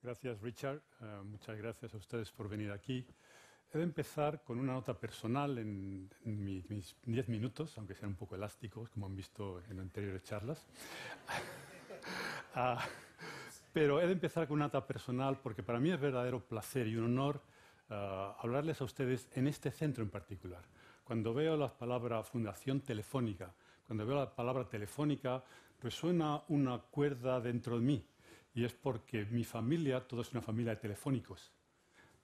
Gracias, Richard. Muchas gracias a ustedes por venir aquí. He de empezar con una nota personal en mis 10 minutos, aunque sean un poco elásticos, como han visto en anteriores charlas. Pero he de empezar con una nota personal porque para mí es verdadero placer y un honor hablarles a ustedes en este centro en particular. Cuando veo la palabra Fundación Telefónica, cuando veo la palabra Telefónica, resuena una cuerda dentro de mí. Y es porque mi familia, toda es una familia de telefónicos.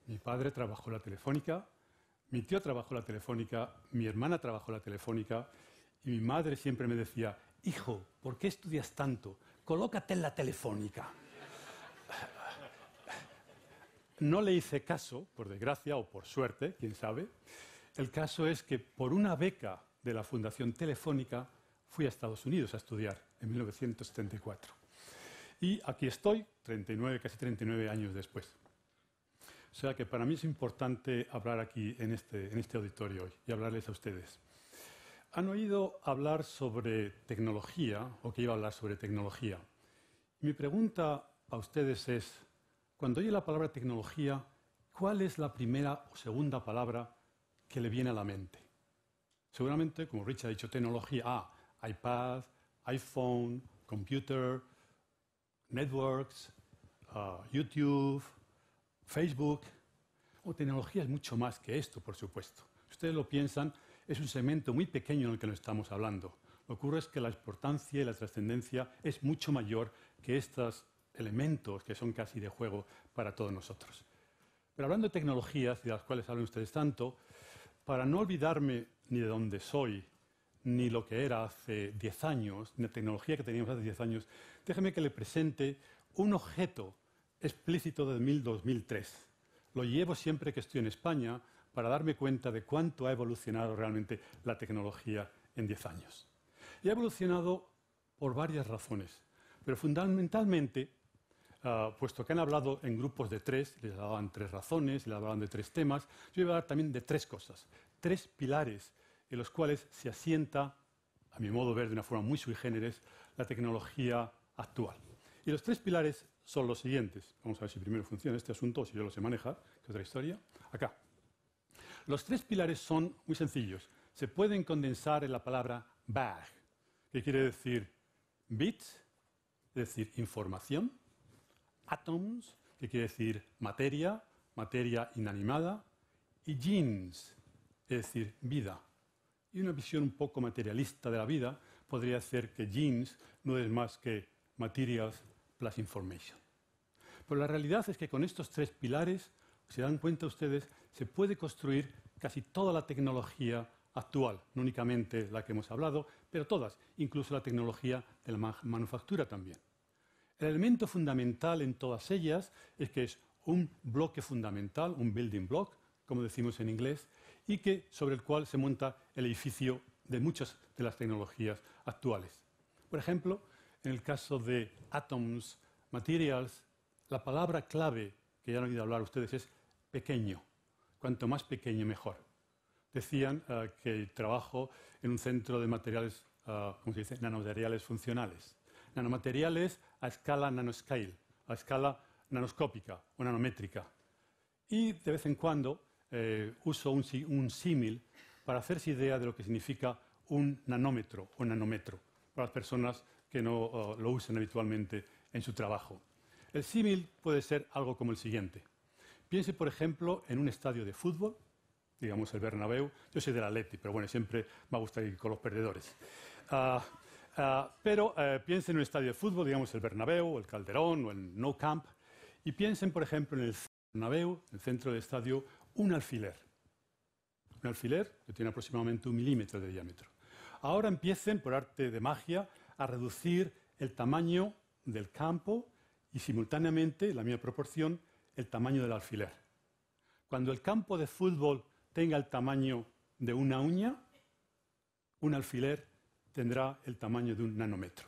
Mi padre trabajó en la Telefónica, mi tío trabajó en la Telefónica, mi hermana trabajó en la Telefónica y mi madre siempre me decía: hijo, ¿por qué estudias tanto? Colócate en la Telefónica. No le hice caso, por desgracia o por suerte, quién sabe. El caso es que por una beca de la Fundación Telefónica fui a Estados Unidos a estudiar en 1974. Y aquí estoy, casi 39 años después. O sea que para mí es importante hablar aquí en este auditorio hoy y hablarles a ustedes. ¿Han oído hablar sobre tecnología o que iba a hablar sobre tecnología? Mi pregunta a ustedes es, cuando oye la palabra tecnología, ¿cuál es la primera o segunda palabra que le viene a la mente? Seguramente, como Richard ha dicho, tecnología, iPad, iPhone, computer, networks, YouTube, Facebook. Tecnología es mucho más que esto, por supuesto. Si ustedes lo piensan, es un segmento muy pequeño en el que nos estamos hablando. Lo que ocurre es que la importancia y la trascendencia es mucho mayor que estos elementos que son casi de juego para todos nosotros. Pero hablando de tecnologías, de las cuales hablan ustedes tanto, para no olvidarme ni de dónde soy, ni lo que era hace 10 años, ni la tecnología que teníamos hace 10 años, déjeme que le presente un objeto explícito de 2003. Lo llevo siempre que estoy en España para darme cuenta de cuánto ha evolucionado realmente la tecnología en 10 años. Y ha evolucionado por varias razones, pero fundamentalmente, puesto que han hablado en grupos de 3, les daban 3 razones, les hablaban de 3 temas, yo voy a hablar también de 3 cosas, 3 pilares en los cuales se asienta, a mi modo de ver de una forma muy sui generis, la tecnología actual. Y los 3 pilares son los siguientes. Vamos a ver si primero funciona este asunto o si yo lo sé manejar, que es otra historia. Acá. Los 3 pilares son muy sencillos. Se pueden condensar en la palabra BAG, que quiere decir bits, es decir, información, atoms, que quiere decir materia, materia inanimada, y genes, es decir, vida. Y una visión un poco materialista de la vida podría ser que genes no es más que materials plus information. Pero la realidad es que con estos 3 pilares, se dan cuenta ustedes, se puede construir casi toda la tecnología actual, no únicamente la que hemos hablado, pero todas, incluso la tecnología de la manufactura también. El elemento fundamental en todas ellas es que es un bloque fundamental, un building block, como decimos en inglés, y sobre el cual se monta el edificio de muchas de las tecnologías actuales. Por ejemplo, en el caso de atoms, materials, la palabra clave que ya han oído hablar ustedes es pequeño. Cuanto más pequeño, mejor. Decían que trabajo en un centro de materiales, ¿cómo se dice?, nanomateriales funcionales. Nanomateriales a escala nanoscale, a escala nanoscópica o nanométrica. Y de vez en cuando uso un símil para hacerse idea de lo que significa un nanómetro o nanómetro para las personas que no lo usan habitualmente en su trabajo. El símil puede ser algo como el siguiente. Piense, por ejemplo, en un estadio de fútbol, digamos el Bernabéu. Yo soy del Atleti, pero bueno, siempre me gusta ir con los perdedores. Pero piensen en un estadio de fútbol, digamos el Bernabéu, o el Calderón, o el Nou Camp, y piensen, por ejemplo, en el Bernabéu, en el centro del estadio, un alfiler. Un alfiler que tiene aproximadamente 1 milímetro de diámetro. Ahora empiecen, por arte de magia, a reducir el tamaño del campo y simultáneamente, la misma proporción, el tamaño del alfiler. Cuando el campo de fútbol tenga el tamaño de una uña, un alfiler tendrá el tamaño de un nanómetro.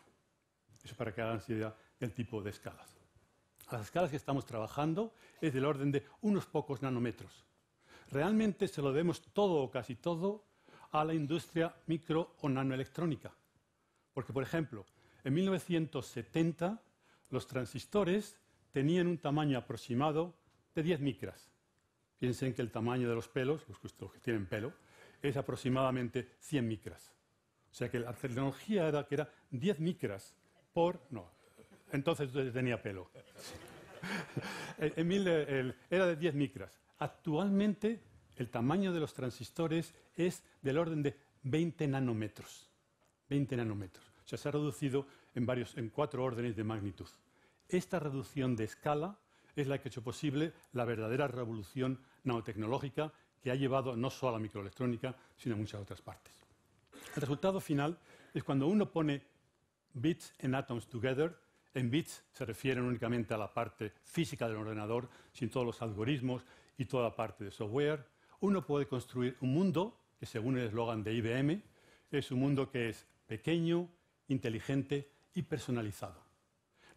Eso para que hagan idea del tipo de escalas. Las escalas que estamos trabajando es del orden de unos pocos nanómetros. Realmente se lo debemos todo o casi todo a la industria micro o nanoelectrónica. Porque, por ejemplo, en 1970 los transistores tenían un tamaño aproximado de 10 micras. Piensen que el tamaño de los pelos, los que tienen pelo, es aproximadamente 100 micras. O sea que la tecnología era que era 10 micras por... No, entonces tenía pelo. Era de 10 micras. Actualmente el tamaño de los transistores es del orden de 20 nanómetros. 20 nanómetros. O sea, se ha reducido en 4 órdenes de magnitud. Esta reducción de escala es la que ha hecho posible la verdadera revolución nanotecnológica que ha llevado no solo a la microelectrónica, sino a muchas otras partes. El resultado final es cuando uno pone bits and atoms together. En bits se refieren únicamente a la parte física del ordenador, sin todos los algoritmos y toda la parte de software. Uno puede construir un mundo que, según el eslogan de IBM, es un mundo que es pequeño, inteligente y personalizado.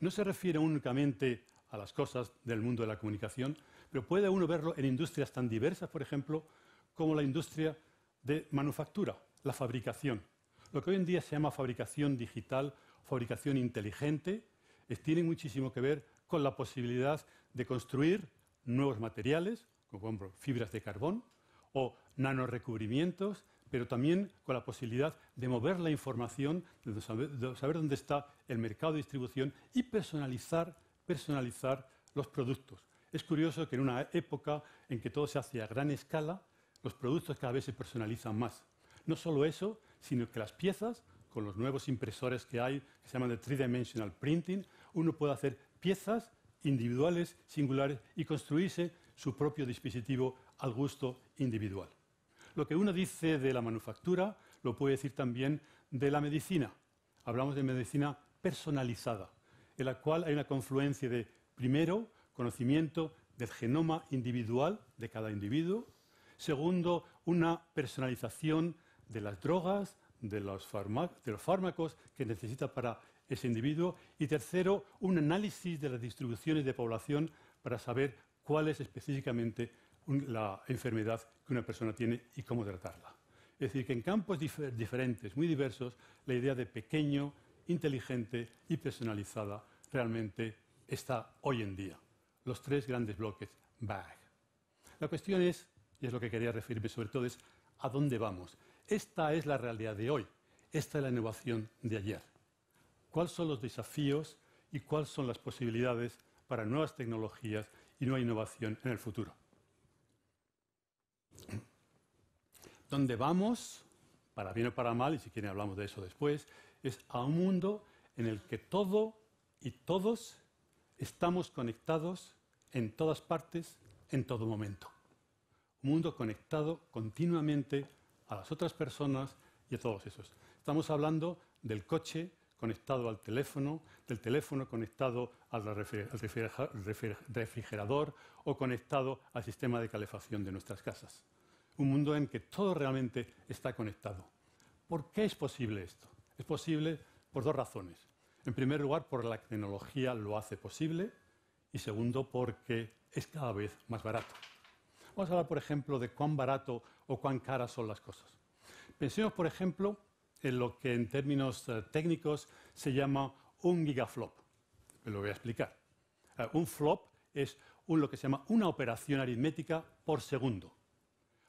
No se refiere únicamente a las cosas del mundo de la comunicación, pero puede uno verlo en industrias tan diversas, por ejemplo, como la industria de manufactura, la fabricación. Lo que hoy en día se llama fabricación digital, fabricación inteligente, tiene muchísimo que ver con la posibilidad de construir nuevos materiales, como por ejemplo fibras de carbón o nanorecubrimientos, pero también con la posibilidad de mover la información, de saber dónde está el mercado de distribución y personalizar los productos. Es curioso que en una época en que todo se hace a gran escala, los productos cada vez se personalizan más. No solo eso, sino que las piezas, con los nuevos impresores que hay, que se llaman de three-dimensional printing, uno puede hacer piezas individuales, singulares, y construirse su propio dispositivo al gusto individual. Lo que uno dice de la manufactura lo puede decir también de la medicina. Hablamos de medicina personalizada, en la cual hay una confluencia de, primero, conocimiento del genoma individual de cada individuo. Segundo, una personalización de las drogas, de los fármacos que necesita para ese individuo. Y tercero, un análisis de las distribuciones de población para saber cuál es específicamente la enfermedad que una persona tiene y cómo tratarla. Es decir, que en campos diferentes, muy diversos, la idea de pequeño, inteligente y personalizada realmente está hoy en día. Los 3 grandes bloques BAG. La cuestión es, y es lo que quería referirme sobre todo, es ¿a dónde vamos? Esta es la realidad de hoy. Esta es la innovación de ayer. ¿Cuáles son los desafíos y cuáles son las posibilidades para nuevas tecnologías y nueva innovación en el futuro? ¿Dónde vamos? Para bien o para mal, y si quieren hablamos de eso después, es a un mundo en el que todo y todos estamos conectados en todas partes, en todo momento. Un mundo conectado continuamente a las otras personas y a todos esos. Estamos hablando del coche conectado al teléfono, del teléfono conectado al refrigerador o conectado al sistema de calefacción de nuestras casas. Un mundo en que todo realmente está conectado. ¿Por qué es posible esto? Es posible por 2 razones. En primer lugar, porque la tecnología lo hace posible y segundo, porque es cada vez más barato. Vamos a hablar, por ejemplo, de cuán barato o cuán caras son las cosas. Pensemos, por ejemplo, en lo que en términos técnicos se llama un gigaflop. Lo voy a explicar. Un flop es lo que se llama una operación aritmética por segundo.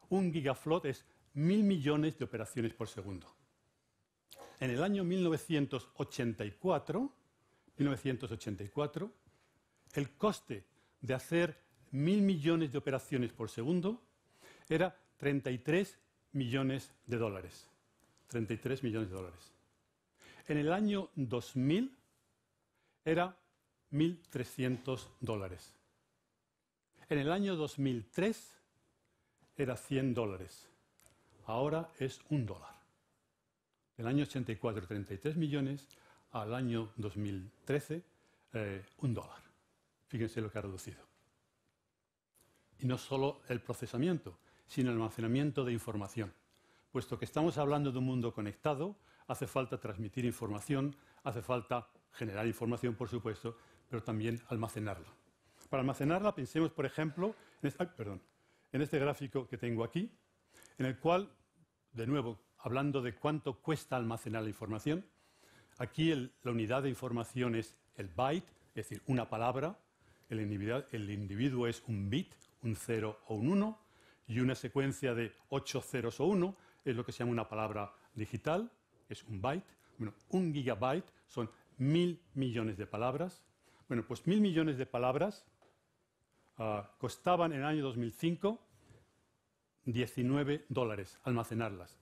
Un gigaflop es 1000 millones de operaciones por segundo. En el año 1984, el coste de hacer 1000 millones de operaciones por segundo era 33 millones de dólares. 33 millones de dólares. En el año 2000 era 1.300 dólares. En el año 2003 era 100 dólares. Ahora es $1. Del año 84, 33 millones, al año 2013, $1. Fíjense lo que ha reducido. Y no solo el procesamiento, sino el almacenamiento de información. Puesto que estamos hablando de un mundo conectado, hace falta transmitir información, hace falta generar información, por supuesto, pero también almacenarla. Para almacenarla, pensemos, por ejemplo, en este gráfico que tengo aquí, en el cual, de nuevo, hablando de cuánto cuesta almacenar la información, aquí la unidad de información es el byte, es decir, una palabra, El individuo es un bit, un 0 o un 1, y una secuencia de 8 ceros o 1 es lo que se llama una palabra digital, que es un byte. Bueno, un gigabyte son 1.000 millones de palabras. Bueno, pues 1.000 millones de palabras costaban en el año 2005 $19 almacenarlas.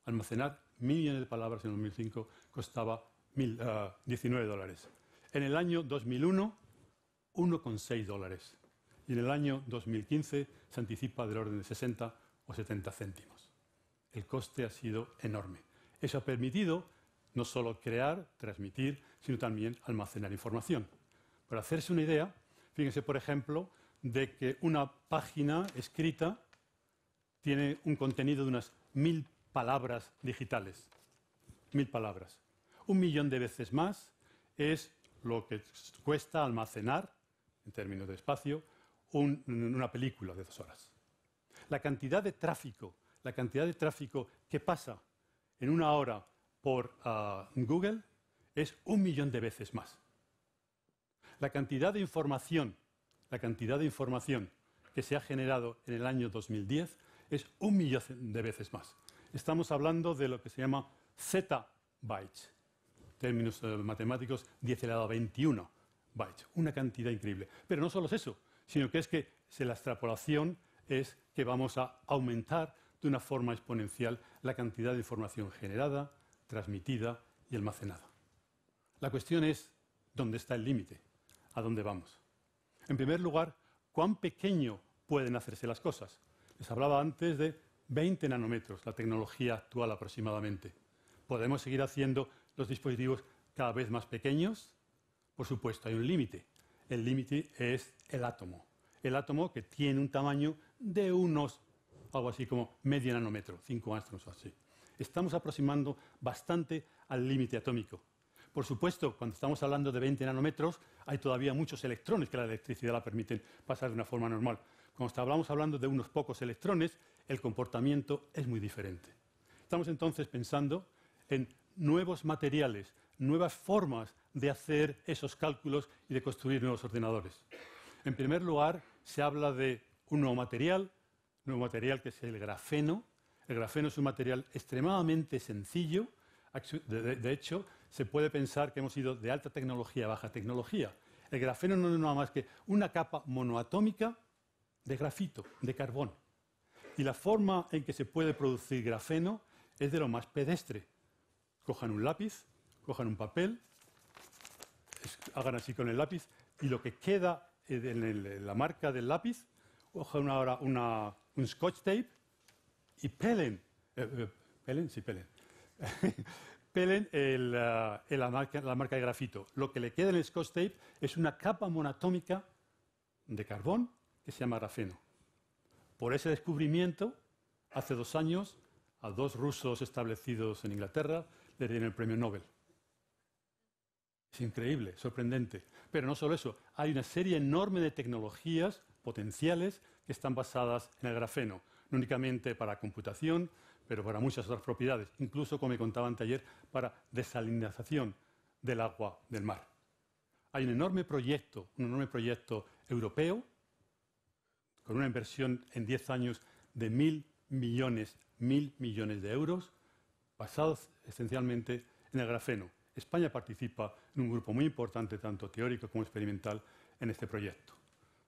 Almacenar 1.000 millones de palabras en 2005 costaba $19. En el año 2001, $1,6. Y en el año 2015 se anticipa del orden de 60 o 70 céntimos. El coste ha sido enorme. Eso ha permitido no solo crear, transmitir, sino también almacenar información. Para hacerse una idea, fíjense, por ejemplo, de que una página escrita tiene un contenido de unas 1.000 palabras digitales. 1.000 palabras. 1 millón de veces más es lo que cuesta almacenar, en términos de espacio, una película de 2 horas. La cantidad de tráfico que pasa en una hora por Google es 1 millón de veces más. La cantidad de información que se ha generado en el año 2010 es 1 millón de veces más. Estamos hablando de lo que se llama zettabytes, en términos matemáticos, 10 elevado a 21 bytes, una cantidad increíble. Pero no solo es eso, sino que la extrapolación es que vamos a aumentar de una forma exponencial la cantidad de información generada, transmitida y almacenada. La cuestión es, ¿dónde está el límite? ¿A dónde vamos? En primer lugar, ¿cuán pequeño pueden hacerse las cosas? Les hablaba antes de 20 nanómetros, la tecnología actual aproximadamente. ¿Podemos seguir haciendo los dispositivos cada vez más pequeños? Por supuesto, hay un límite. El límite es el átomo. El átomo que tiene un tamaño de algo así como medio nanómetro, 5 angstroms o así. Estamos aproximando bastante al límite atómico. Por supuesto, cuando estamos hablando de 20 nanómetros, hay todavía muchos electrones que la electricidad la permiten pasar de una forma normal. Cuando estamos hablando de unos pocos electrones, el comportamiento es muy diferente. Estamos entonces pensando en nuevos materiales, nuevas formas de hacer esos cálculos y de construir nuevos ordenadores. En primer lugar, se habla de un nuevo material que es el grafeno. El grafeno es un material extremadamente sencillo. De hecho, se puede pensar que hemos ido de alta tecnología a baja tecnología. El grafeno no es nada más que una capa monoatómica de grafito, de carbón. Y la forma en que se puede producir grafeno es de lo más pedestre. Cojan un lápiz, cojan un papel, hagan así con el lápiz, y lo que queda en la marca del lápiz, cojan ahora un scotch tape y pelen la marca de grafito. Lo que le queda en el scotch tape es una capa monoatómica de carbón que se llama grafeno. Por ese descubrimiento, hace 2 años, a 2 rusos establecidos en Inglaterra les dieron el premio Nobel. Es increíble, sorprendente. Pero no solo eso, hay una serie enorme de tecnologías potenciales que están basadas en el grafeno, no únicamente para computación, pero para muchas otras propiedades, incluso, como me contaba anteayer, para desalinización del agua del mar. Hay un enorme proyecto europeo, con una inversión en 10 años de 1.000 millones de euros, basados esencialmente en el grafeno. España participa en un grupo muy importante, tanto teórico como experimental, en este proyecto.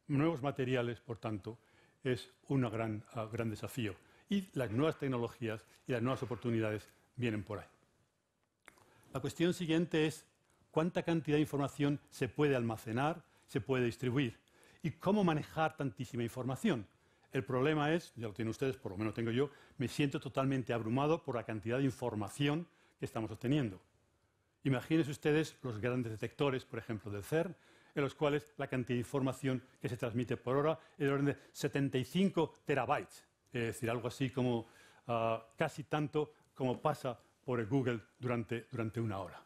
Nuevos materiales, por tanto, es un gran desafío. Y las nuevas tecnologías y las nuevas oportunidades vienen por ahí. La cuestión siguiente es cuánta cantidad de información se puede almacenar, se puede distribuir y cómo manejar tantísima información. El problema es, ya lo tienen ustedes, por lo menos tengo yo, me siento totalmente abrumado por la cantidad de información que estamos obteniendo. Imagínense ustedes los grandes detectores, por ejemplo, del CERN, en los cuales la cantidad de información que se transmite por hora es del orden de 75 terabytes. Es decir, algo así como casi tanto como pasa por el Google durante una hora.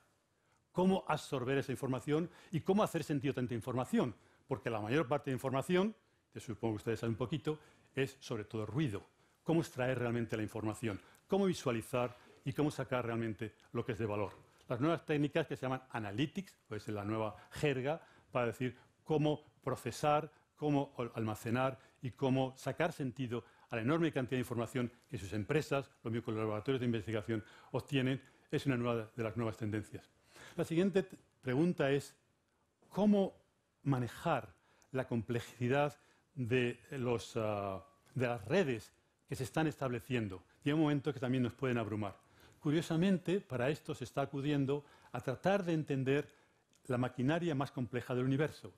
¿Cómo absorber esa información y cómo hacer sentido tanta información? Porque la mayor parte de información, que supongo que ustedes saben un poquito, es sobre todo ruido. ¿Cómo extraer realmente la información? ¿Cómo visualizar y cómo sacar realmente lo que es de valor? Las nuevas técnicas que se llaman analytics, pues es la nueva jerga para decir cómo procesar, cómo almacenar y cómo sacar sentido a la enorme cantidad de información que sus empresas, los laboratorios de investigación, obtienen, es una de las nuevas tendencias. La siguiente pregunta es cómo manejar la complejidad de las redes que se están estableciendo. Llega un momento que también nos pueden abrumar. Curiosamente, para esto se está acudiendo a tratar de entender la maquinaria más compleja del universo,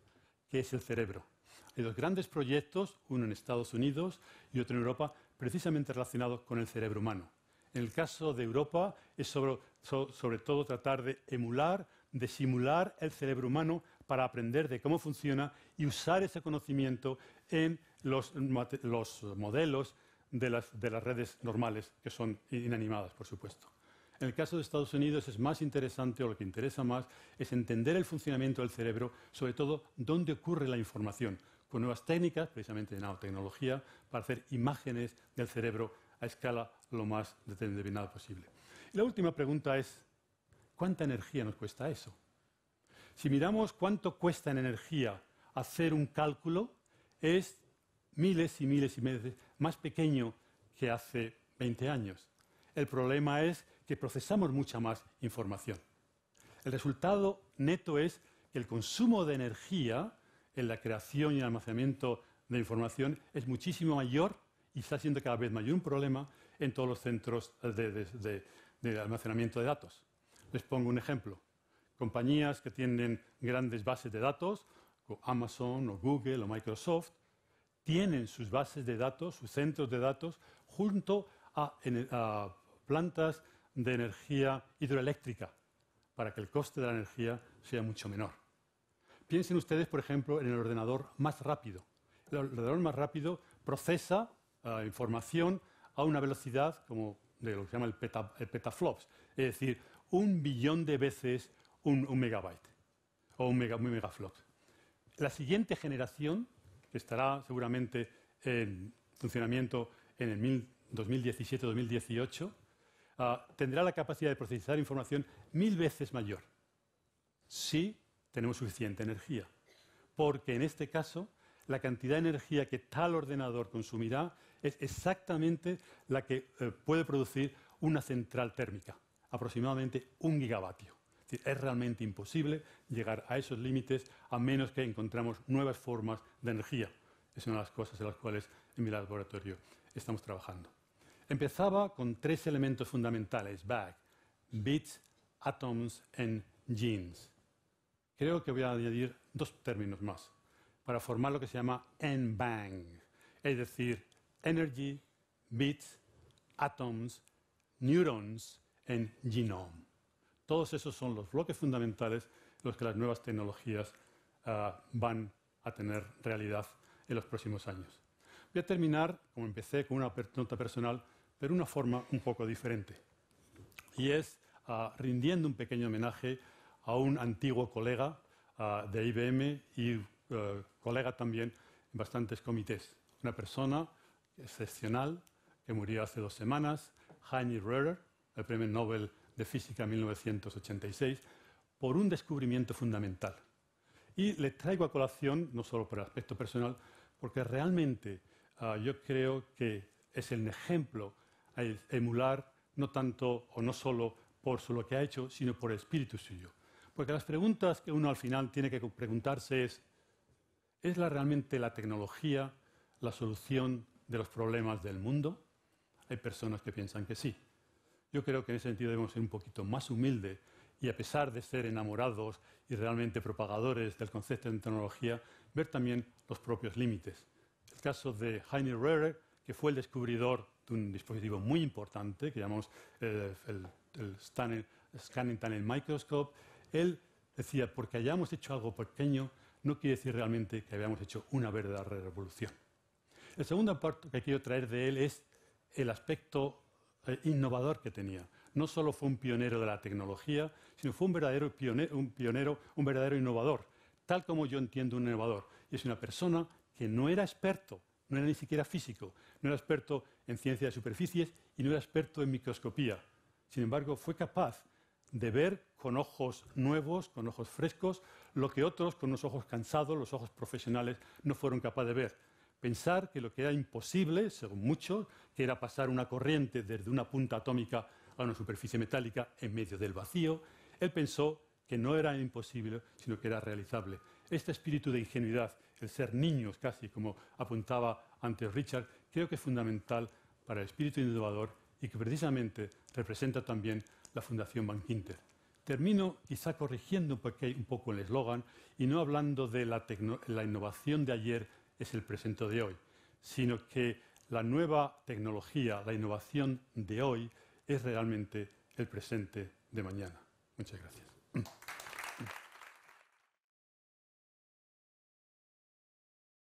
que es el cerebro. Hay dos grandes proyectos, uno en Estados Unidos y otro en Europa, precisamente relacionados con el cerebro humano. En el caso de Europa es sobre todo tratar de emular, de simular el cerebro humano para aprender de cómo funciona y usar ese conocimiento en los modelos de las redes normales, que son inanimadas, por supuesto. En el caso de Estados Unidos es más interesante, o lo que interesa más, es entender el funcionamiento del cerebro, sobre todo dónde ocurre la información, con nuevas técnicas, precisamente de nanotecnología, para hacer imágenes del cerebro a escala lo más determinada posible. Y la última pregunta es, ¿cuánta energía nos cuesta eso? Si miramos cuánto cuesta en energía hacer un cálculo, es miles y miles y miles más pequeño que hace 20 años. El problema es que procesamos mucha más información. El resultado neto es que el consumo de energía en la creación y el almacenamiento de información es muchísimo mayor y está siendo cada vez mayor un problema en todos los centros de almacenamiento de datos. Les pongo un ejemplo. Compañías que tienen grandes bases de datos, como Amazon o Google o Microsoft, tienen sus bases de datos, sus centros de datos, junto a plantas de energía hidroeléctrica, para que el coste de la energía sea mucho menor. Piensen ustedes, por ejemplo, en el ordenador más rápido. El ordenador más rápido procesa información a una velocidad como de lo que se llama el petaflops, es decir, 1 billón de veces un megabyte o un megaflop. La siguiente generación, que estará seguramente en funcionamiento en el 2017-2018, tendrá la capacidad de procesar información 1000 veces mayor, si tenemos suficiente energía. Porque en este caso, la cantidad de energía que tal ordenador consumirá es exactamente la que puede producir una central térmica, aproximadamente 1 gigavatio. Es decir, es realmente imposible llegar a esos límites a menos que encontremos nuevas formas de energía. Es una de las cosas en las cuales en mi laboratorio estamos trabajando. Empezaba con 3 elementos fundamentales, BAG, bits, atoms and genes. Creo que voy a añadir 2 términos más para formar lo que se llama N-bang, es decir, energy, bits, atoms, neurons and genome. Todos esos son los bloques fundamentales en los que las nuevas tecnologías van a tener realidad en los próximos años. Voy a terminar, como empecé, con una nota personal, pero de una forma un poco diferente. Y es rindiendo un pequeño homenaje a un antiguo colega de IBM y colega también en bastantes comités. Una persona excepcional que murió hace 2 semanas, Heinrich Röhrer, el Premio Nobel de Física en 1986, por un descubrimiento fundamental. Y le traigo a colación, no solo por el aspecto personal, porque realmente yo creo que es el ejemplo a emular, no tanto o no solo por lo que ha hecho, sino por el espíritu suyo. Porque las preguntas que uno al final tiene que preguntarse ¿es realmente la tecnología la solución de los problemas del mundo? Hay personas que piensan que sí. Yo creo que en ese sentido debemos ser un poquito más humildes y, a pesar de ser enamorados y realmente propagadores del concepto de tecnología, ver también los propios límites. El caso de Heinrich Röhrer, que fue el descubridor de un dispositivo muy importante que llamamos el Scanning Tunnel Microscope, él decía, porque hayamos hecho algo pequeño, no quiere decir realmente que hayamos hecho una verdadera revolución. El segundo parte que quiero traer de él es el aspecto innovador que tenía. No solo fue un pionero de la tecnología, sino fue un verdadero innovador, tal como yo entiendo un innovador. Y es una persona que no era experto, no era ni siquiera físico, no era experto en ciencia de superficies y no era experto en microscopía. Sin embargo, fue capaz de ver con ojos nuevos, con ojos frescos, lo que otros con unos ojos cansados, los ojos profesionales, no fueron capaces de ver. Pensar que lo que era imposible, según muchos, que era pasar una corriente desde una punta atómica a una superficie metálica en medio del vacío, él pensó que no era imposible, sino que era realizable. Este espíritu de ingenuidad, el ser niños casi, como apuntaba antes Richard, creo que es fundamental para el espíritu innovador y que precisamente representa también la Fundación Bankinter. Termino quizá corrigiendo un poco el eslogan y no hablando de la innovación de ayer es el presente de hoy, sino que la nueva tecnología, la innovación de hoy es realmente el presente de mañana. Muchas gracias.